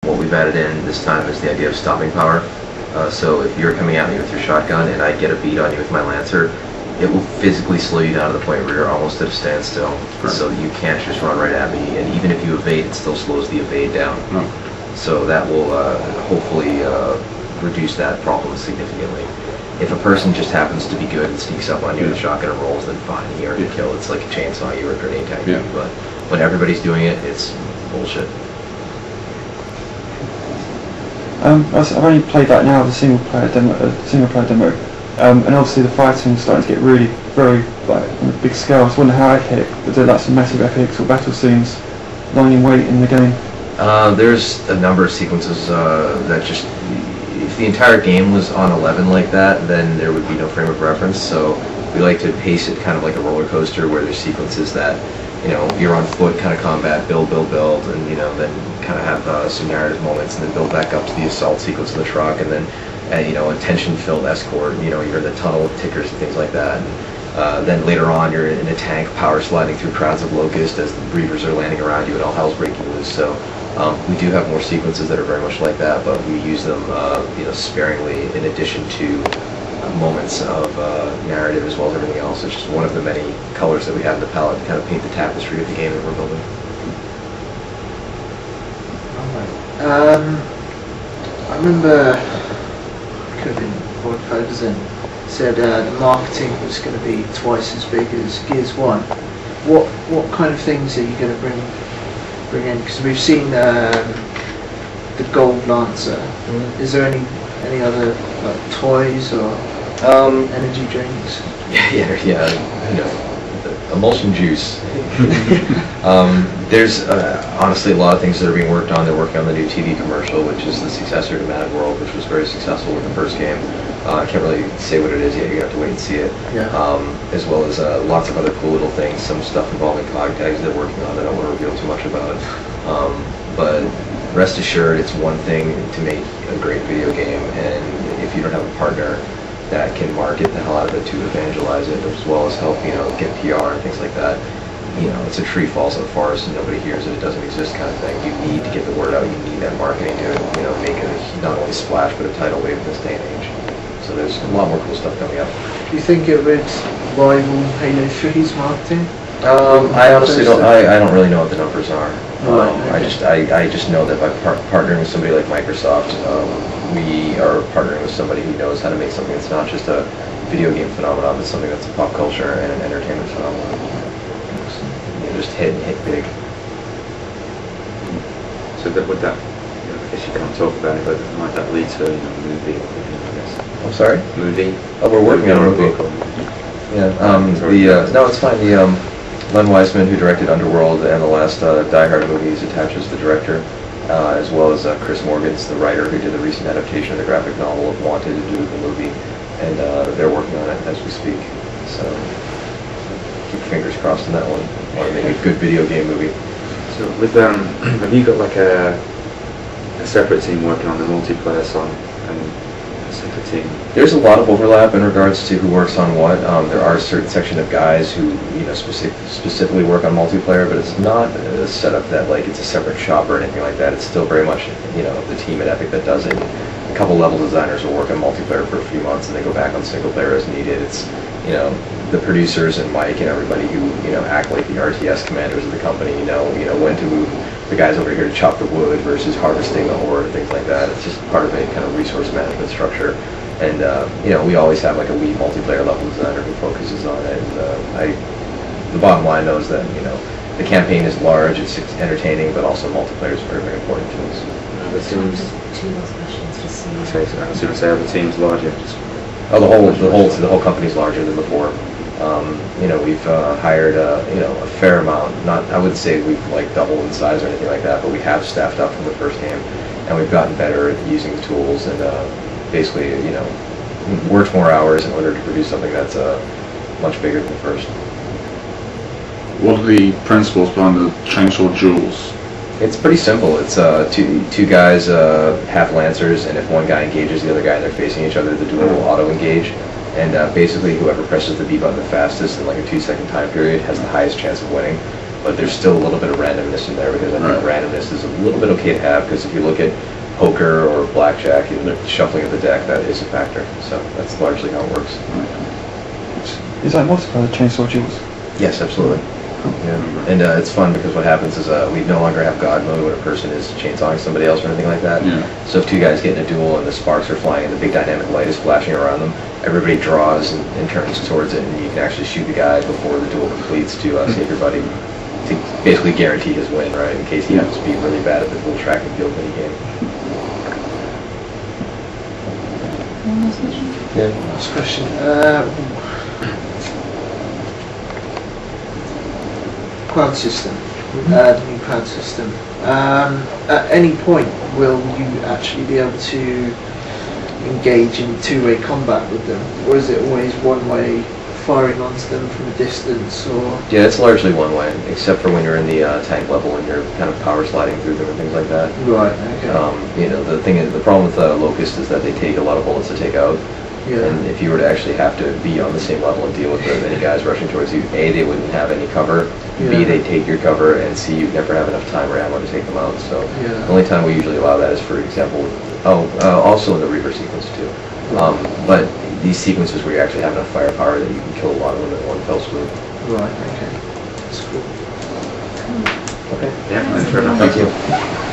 What we've added in this time is the idea of stopping power. So if you're coming at me with your shotgun and I get a beat on you with my Lancer, it will physically slow you down to the point where you're almost at a standstill. Right. So you can't just run right at me, and even if you evade, it still slows the evade down. So that will hopefully reduce that problem significantly. If a person just happens to be good and sneaks up on you with a shotgun and rolls, then fine, he earned a kill. It's like a chainsaw you or a grenade tank. But when everybody's doing it, it's bullshit. I've only played that now, the single player demo, and obviously the fighting's starting to get really very on a big scale. I was wondering how epic, but there are some massive epics or battle scenes lying in wait in the game. There's a number of sequences that just, if the entire game was on 11 like that, then there would be no frame of reference. So we like to pace it kind of like a roller coaster, where there's sequences that, you're on foot kind of combat, build, and then kind of have some narrative moments, and then build back up to the assault sequence in the truck, and then a tension-filled escort. You're in the tunnel with tickers and things like that. And then later on, you're in a tank power sliding through crowds of locusts as the breeders are landing around you and all hell's breaking loose. So we do have more sequences that are very much like that, but we use them sparingly in addition to moments of narrative as well as everything else. It's just one of the many colors that we have in the palette to kind of paint the tapestry of the game that we're building. I remember could have been Ferguson said the marketing was going to be twice as big as Gears 1. What kind of things are you going to bring in? Because we've seen the Gold Lancer. Is there any other toys or energy drinks? Emulsion juice. There's honestly a lot of things that are being worked on. They're working on the new TV commercial, which is the successor to Mad World, which was very successful with the first game. I can't really say what it is yet. You have to wait and see it. As well as lots of other cool little things. Some stuff involving cog tags they're working on. I don't want to reveal too much about it. But rest assured, it's one thing to make a great video game, and if you don't have a partner that can market the hell out of it to evangelize it, as well as help, get PR and things like that, it's a tree falls in the forest and nobody hears it, it doesn't exist kind of thing. You need to get the word out, you need that marketing to, make it not only splash, but a tidal wave in this day and age. So there's a lot more cool stuff coming up. Do you think it would rival Halo 3's marketing? I honestly don't, I don't really know what the numbers are. I just know that by partnering with somebody like Microsoft, we are partnering with somebody who knows how to make something that's not just a video game phenomenon, but something that's a pop culture and an entertainment phenomenon. Just hit big. So that would that, I guess you can't talk about it, but might that lead to a movie or anything, I guess? I'm sorry? Movie? Oh, we're working on a movie. No, it's fine. Len Wiseman, who directed Underworld and the last Die Hard movies, attaches the director, as well as Chris Morgan's the writer who did the recent adaptation of the graphic novel of Wanted to do the movie, and they're working on it as we speak. So keep fingers crossed on that one. Want to make a good video game movie. So with have you got like a separate team working on the multiplayer side and a separate team? There's a lot of overlap in regards to who works on what. There are a certain section of guys who specifically work on multiplayer, but it's not a setup that like it's a separate shop or anything like that. It's still very much the team at Epic that does it. A couple level designers will work on multiplayer for a few months and they go back on single player as needed. It's the producers and Mike and everybody who act like the RTS commanders of the company. When to move the guys over here to chop the wood versus harvesting the ore and things like that. It's just part of a kind of resource management structure. And we always have like a lead multiplayer level designer who focuses on it. And the bottom line knows that the campaign is large, it's entertaining, but also multiplayer is very, very important to us. The teams. Two last questions, just so. Okay, so I was going to say, are the teams larger? The whole company's larger than before. We've hired a fair amount. I wouldn't say we've like doubled in size or anything like that, but we have staffed up from the first game, and we've gotten better at using the tools and basically worked more hours in order to produce something that's much bigger than the first. What are the principles behind the chainsaw duels? It's pretty simple. It's two guys have lancers, and if one guy engages the other guy and they're facing each other, the duel will auto-engage. And basically whoever presses the B button the fastest in like a 2-second time period has the highest chance of winning. but there's still a little bit of randomness in there because I think randomness is a little bit okay to have, because if you look at poker or blackjack, even the shuffling of the deck, that is a factor. So that's largely how it works. Is that multiplayer chainsaw duels? Yes, absolutely. Yeah. And it's fun because what happens is we no longer have God mode when a person is chainsawing somebody else or anything like that. Yeah. So if two guys get in a duel and the sparks are flying and the big dynamic light is flashing around them, everybody draws and turns towards it, and you can actually shoot the guy before the duel completes to save your buddy, to basically guarantee his win, right, in case he happens to be really bad at the little track and field mini game. One last question? Yeah. Last question. Crowd system. The new crowd system. At any point, will you actually be able to engage in two-way combat with them, or is it always one-way, firing onto them from a distance? Or Yeah, it's largely one way, except for when you're in the tank level and you're kind of power sliding through them and things like that. right? Okay. You know, the thing is, the problem with Locust is that they take a lot of bullets to take out. yeah. And if you were to actually have to be on the same level and deal with many guys rushing towards you, A, they wouldn't have any cover, B, Yeah. they'd take your cover, and C, you'd never have enough time or ammo to take them out. So Yeah. the only time we usually allow that is, for example, also in the Reaper sequence too. But these sequences where you actually have enough firepower that you can kill a lot of them in one fell swoop. Right. Okay. That's cool. Okay. Yeah, thanks very much. Thank you.